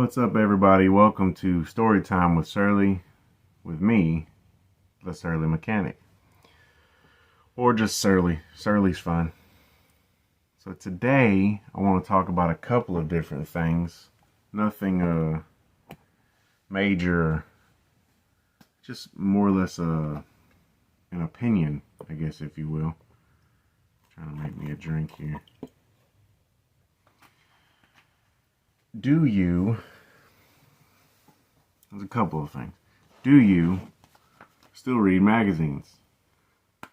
What's up, everybody? Welcome to Story Time with Surly, with me, the Surly Mechanic. Or just Surly. Surly's fine. So today, I want to talk about a couple of different things. Nothing major, just more or less an opinion, I guess, if you will. Trying to make me a drink here. There's a couple of things. Do you still read magazines?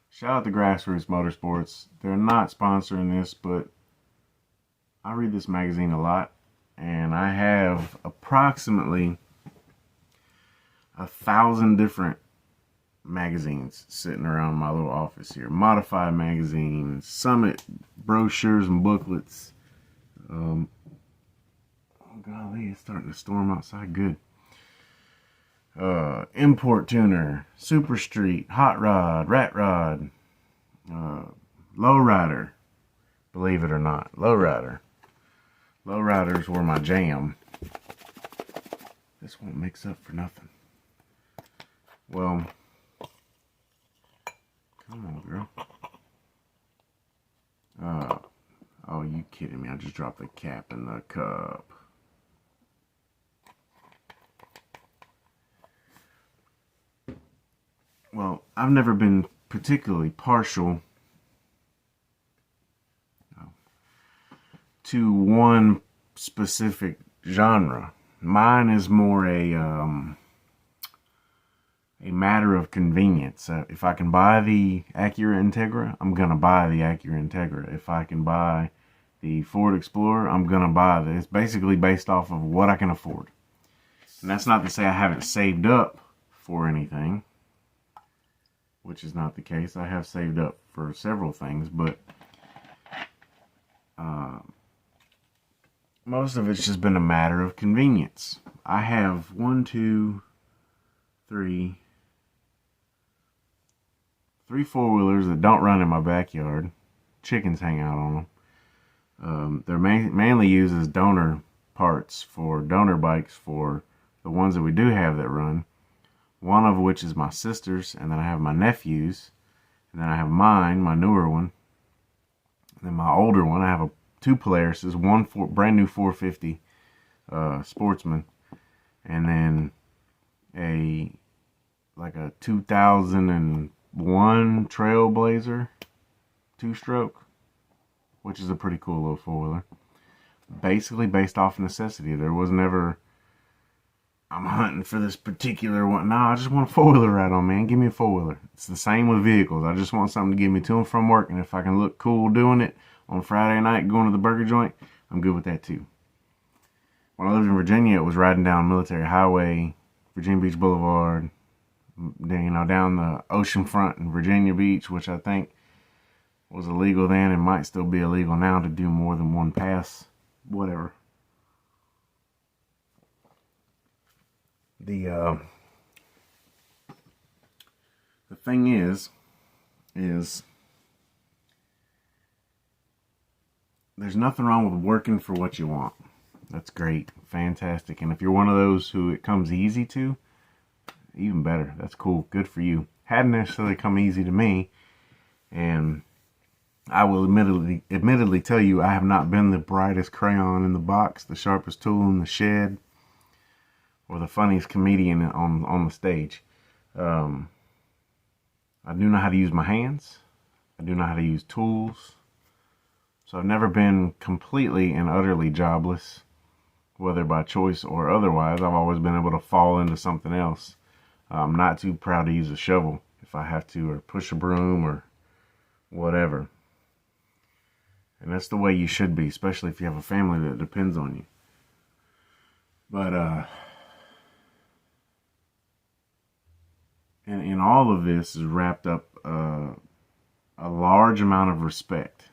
Shout out to Grassroots Motorsports. They're not sponsoring this, but I read this magazine a lot, and I have approximately 1,000 different magazines sitting around my little office here. Modified magazines, Summit brochures and booklets. Oh golly, it's starting to storm outside. Good. Import Tuner, Super Street, Hot Rod, Rat Rod, Lowrider. Believe it or not, Lowrider. Lowriders were my jam. This won't mix up for nothing. Well, come on, girl. Oh, you kidding me? I just dropped the cap in the cup. Well, I've never been particularly partial to one specific genre. Mine is more a matter of convenience. If I can buy the Acura Integra, I'm gonna buy the Acura Integra. If I can buy the Ford Explorer, I'm gonna buy this. It's basically based off of what I can afford. And that's not to say I haven't saved up for anything, which is not the case. I have saved up for several things, but most of it's just been a matter of convenience. I have three four-wheelers that don't run in my backyard. Chickens hang out on them. They're mainly used as donor parts for donor bikes for the ones that we do have that run. One of which is my sister's, and then I have my nephew's, and then I have mine, my newer one, and then my older one. I have two Polaris's, one brand new 450 Sportsman, and then a 2001 Trailblazer 2-stroke, which is a pretty cool little four-wheeler. Basically based off necessity. There was never, I'm hunting for this particular one. No, I just want a four-wheeler ride on, man. Give me a four-wheeler. It's the same with vehicles. I just want something to get me to and from work, and if I can look cool doing it on Friday night going to the burger joint, I'm good with that too. When I lived in Virginia, it was riding down Military Highway, Virginia Beach Boulevard, down the ocean front in Virginia Beach, which I think was illegal then and might still be illegal now to do more than one pass. Whatever. The thing is there's nothing wrong with working for what you want. That's great, fantastic. And if you're one of those who it comes easy to, even better. That's cool, good for you. Hadn't necessarily come easy to me, and I will admittedly tell you, I have not been the brightest crayon in the box, the sharpest tool in the shed, or the funniest comedian on the stage. I do know how to use my hands. I do know how to use tools. So I've never been completely and utterly jobless, whether by choice or otherwise. I've always been able to fall into something else. I'm not too proud to use a shovel if I have to, or push a broom or whatever. And that's the way you should be, especially if you have a family that depends on you. But in all of this is wrapped up a large amount of respect.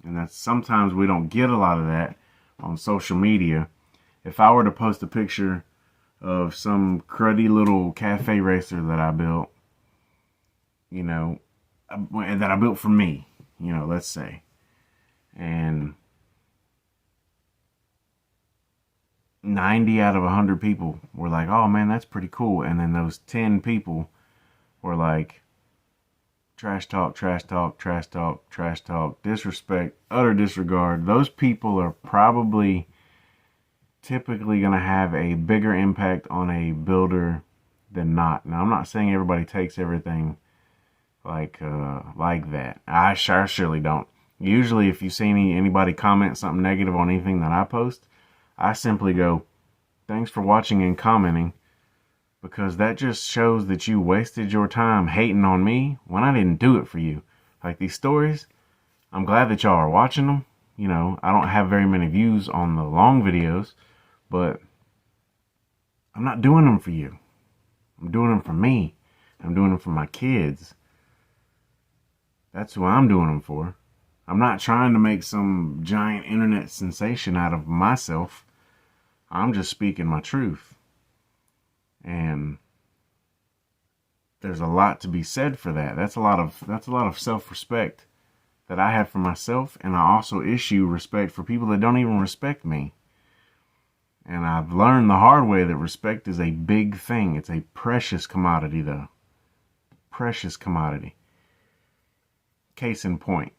And that's sometimes we don't get a lot of that on social media. If I were to post a picture of some cruddy little cafe racer that I built, that I built for me, let's say, and 90 out of 100 people were like, oh man, that's pretty cool. And then those 10 people were like, trash talk, trash talk, trash talk, trash talk, disrespect, utter disregard. Those people are probably typically going to have a bigger impact on a builder than not. Now, I'm not saying everybody takes everything like that. I surely don't. Usually, if you see anybody comment something negative on anything that I post, I simply go, thanks for watching and commenting, because that just shows that you wasted your time hating on me when I didn't do it for you. Like these stories, I'm glad that y'all are watching them. You know, I don't have very many views on the long videos, but I'm not doing them for you. I'm doing them for me. I'm doing them for my kids. That's who I'm doing them for. I'm not trying to make some giant internet sensation out of myself. I'm just speaking my truth. And there's a lot to be said for that. That's a lot of self-respect that I have for myself, and I also issue respect for people that don't even respect me. And I've learned the hard way that respect is a big thing. It's a precious commodity, though. Precious commodity. Case in point.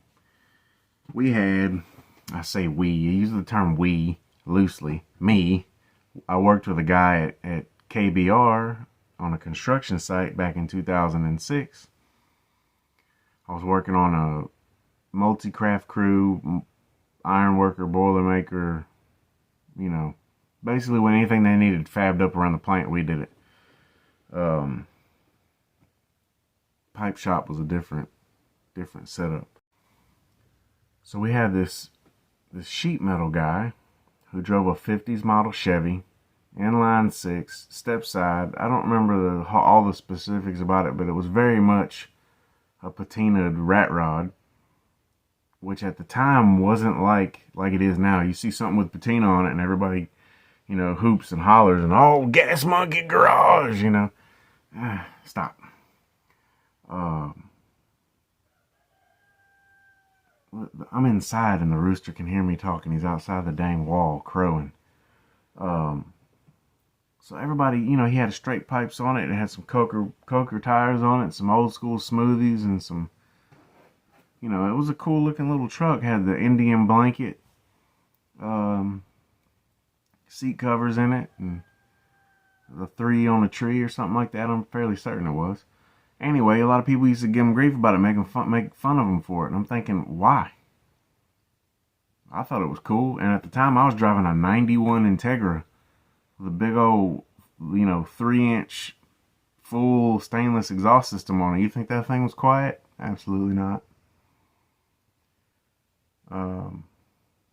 I say we, you use the term we loosely. Me, I worked with a guy at KBR on a construction site back in 2006. I was working on a multi-craft crew, iron worker, boiler maker, you know, basically when anything they needed fabbed up around the plant, we did it. Pipe shop was a different setup. So we had this sheet metal guy who drove a 50s model Chevy, inline 6, step side. I don't remember all the specifics about it, but it was very much a patinaed rat rod, which at the time wasn't like it is now. You see something with patina on it and everybody, you know, hoops and hollers and, oh, Gas Monkey Garage, you know. Stop. I'm inside and the rooster can hear me talking. He's outside the dang wall crowing. So everybody, you know, he had straight pipes on it. It had some Coker tires on it, some old school smoothies, and some, you know, it was a cool looking little truck. It had the Indian blanket, seat covers in it, and the 3 on a tree or something like that. I'm fairly certain it was. Anyway, a lot of people used to give him grief about it, make fun of him for it. And I'm thinking, why? I thought it was cool. And at the time, I was driving a 91 Integra with a big old, you know, 3-inch full stainless exhaust system on it. You think that thing was quiet? Absolutely not. And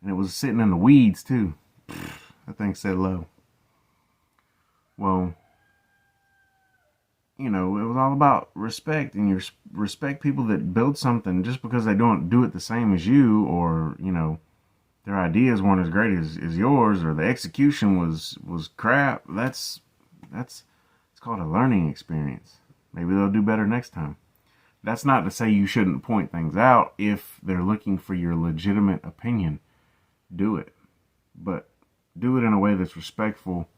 it was sitting in the weeds, too. That thing said low. Well, you know, it was all about respect, and you respect people that build something just because they don't do it the same as you, or, you know, their ideas weren't as great as yours, or the execution was crap. It's called a learning experience. Maybe they'll do better next time. That's not to say you shouldn't point things out if they're looking for your legitimate opinion. Do it. But do it in a way that's respectful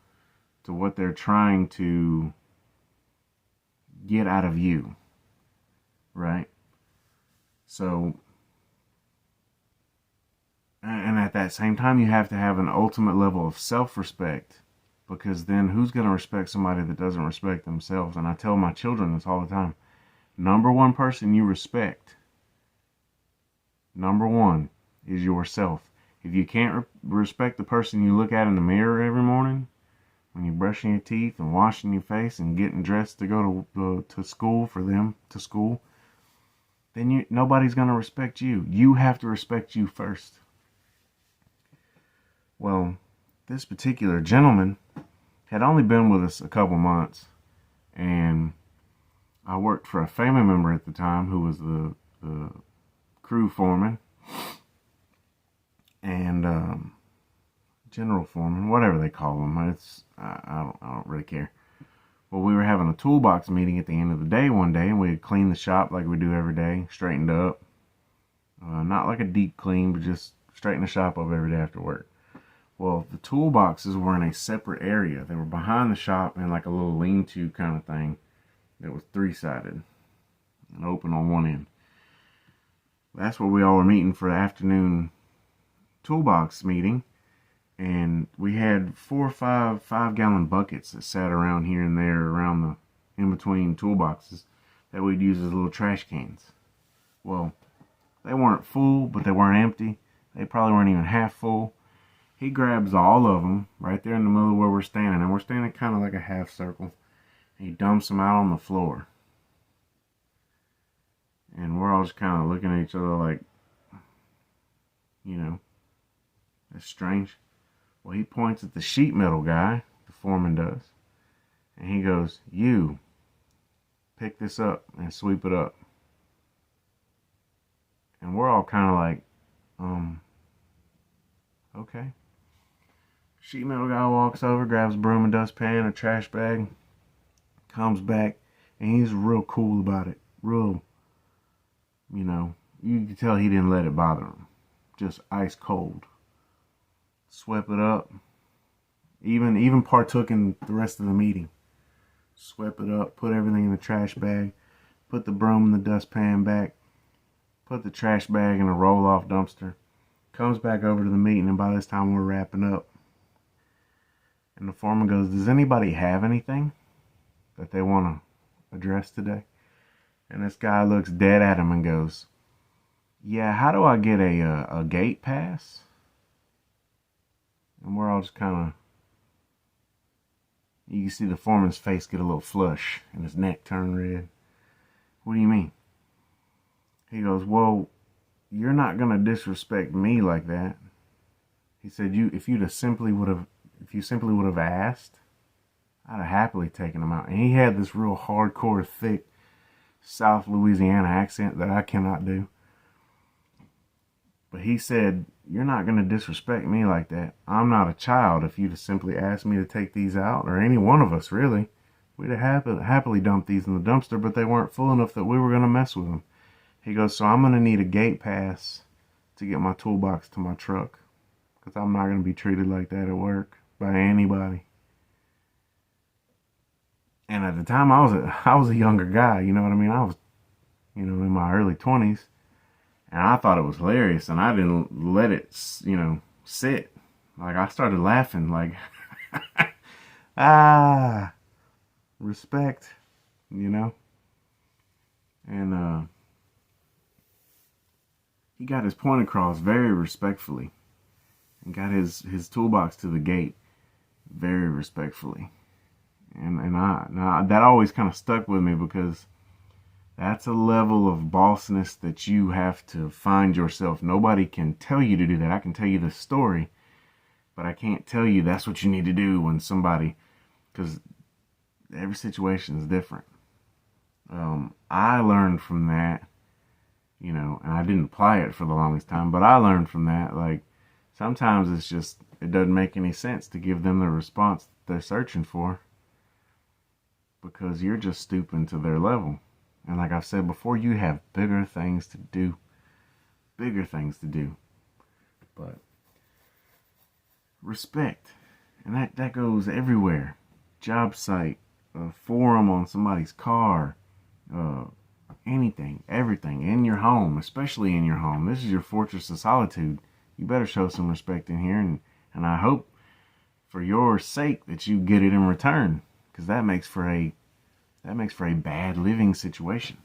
to what they're trying to get out of you, right? So, and at that same time, you have to have an ultimate level of self-respect, because then who's going to respect somebody that doesn't respect themselves? And I tell my children this all the time. Number one person you respect, number one, is yourself. If you can't respect the person you look at in the mirror every morning, when you're brushing your teeth and washing your face and getting dressed to go to school for them, to school, then nobody's going to respect you. You have to respect you first. Well, this particular gentleman had only been with us a couple months, and I worked for a family member at the time who was the crew foreman and general foreman, whatever they call them. I don't really care. Well, we were having a toolbox meeting at the end of the day one day, and we had cleaned the shop like we do every day, straightened up. Not like a deep clean, but just straighten the shop up every day after work. Well, the toolboxes were in a separate area. They were behind the shop in like a little lean-to kind of thing that was three-sided and open on one end. That's where we all were meeting for the afternoon toolbox meeting. And we had 4 or 5 gallon buckets that sat around here and there around the in between toolboxes that we'd use as little trash cans. Well, they weren't full, but they weren't empty. They probably weren't even half full. He grabs all of them right there in the middle of where we're standing, and we're standing kind of like a half circle. He dumps them out on the floor. And we're all just kind of looking at each other like, you know, that's strange. Well, he points at the sheet metal guy, the foreman does, and he goes, "You, pick this up and sweep it up." And we're all kind of like, okay. Sheet metal guy walks over, grabs a broom and dustpan, a trash bag, comes back, and he's real cool about it. Real, you know, you can tell he didn't let it bother him. Just ice cold. Swept it up. Even partook in the rest of the meeting. Swept it up, put everything in the trash bag, put the broom in the dustpan back, put the trash bag in a roll-off dumpster, comes back over to the meeting, and by this time we're wrapping up. And the foreman goes, "Does anybody have anything that they want to address today?" And this guy looks dead at him and goes, "Yeah, how do I get a gate pass?" And we're all just kind of, you can see the foreman's face get a little flush and his neck turn red. "What do you mean?" He goes, "Well, you're not going to disrespect me like that." He said, if you simply would have asked, I'd have happily taken him out." And he had this real hardcore, thick South Louisiana accent that I cannot do. But he said, "You're not going to disrespect me like that. I'm not a child. If you'd have simply asked me to take these out, or any one of us really, we'd have happily dumped these in the dumpster, but they weren't full enough that we were going to mess with them." He goes, "So I'm going to need a gate pass to get my toolbox to my truck, because I'm not going to be treated like that at work by anybody." And at the time, I was a younger guy, you know what I mean? I was, in my early 20s. And I thought it was hilarious, and I didn't let it, sit. Like, I started laughing, like, respect, And he got his point across very respectfully, and got his toolbox to the gate very respectfully. And that always kind of stuck with me, because that's a level of bossness that you have to find yourself. Nobody can tell you to do that. I can tell you the story, but I can't tell you that's what you need to do when somebody, because every situation is different. I learned from that, and I didn't apply it for the longest time, but I learned from that, like, sometimes it doesn't make any sense to give them the response they're searching for, because you're just stooping to their level. And like I've said before, you have bigger things to do. Bigger things to do. But respect. And that goes everywhere. Job site, forum on somebody's car, anything, everything. In your home, especially in your home. This is your fortress of solitude. You better show some respect in here. And I hope for your sake that you get it in return. Because that makes for a bad living situation.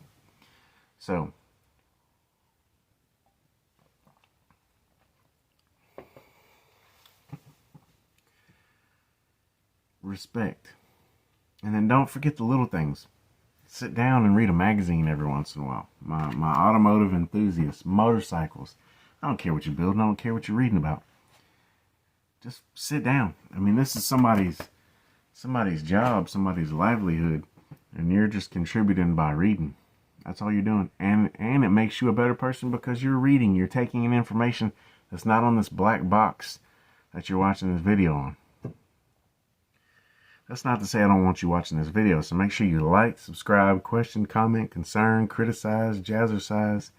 So, respect. And then don't forget the little things. Sit down and read a magazine every once in a while. My automotive enthusiasts, motorcycles. I don't care what you're building. I don't care what you're reading about. Just sit down. I mean, this is somebody's job, somebody's livelihood. And you're just contributing by reading. That's all you're doing. And it makes you a better person, because you're reading. You're taking in information that's not on this black box that you're watching this video on. That's not to say I don't want you watching this video. So make sure you like, subscribe, question, comment, concern, criticize, jazzercise.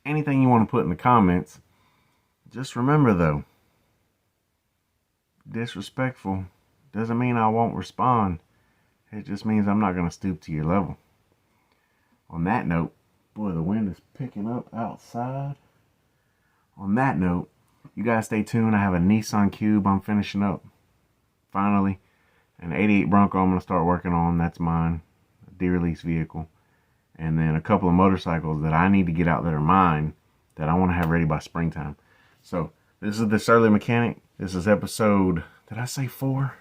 Anything you want to put in the comments. Just remember, though, disrespectful doesn't mean I won't respond. It just means I'm not going to stoop to your level. On that note, boy, the wind is picking up outside. On that note, you guys stay tuned. I have a Nissan Cube I'm finishing up. Finally, an 88 Bronco I'm going to start working on. That's mine, a deer lease vehicle. And then a couple of motorcycles that I need to get out that are mine that I want to have ready by springtime. So, this is the Surly Mechanic. This is episode, did I say 4?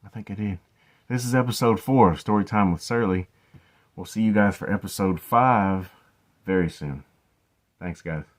I think I did. This is episode 4 of Storytime with Surly. We'll see you guys for episode 5 very soon. Thanks, guys.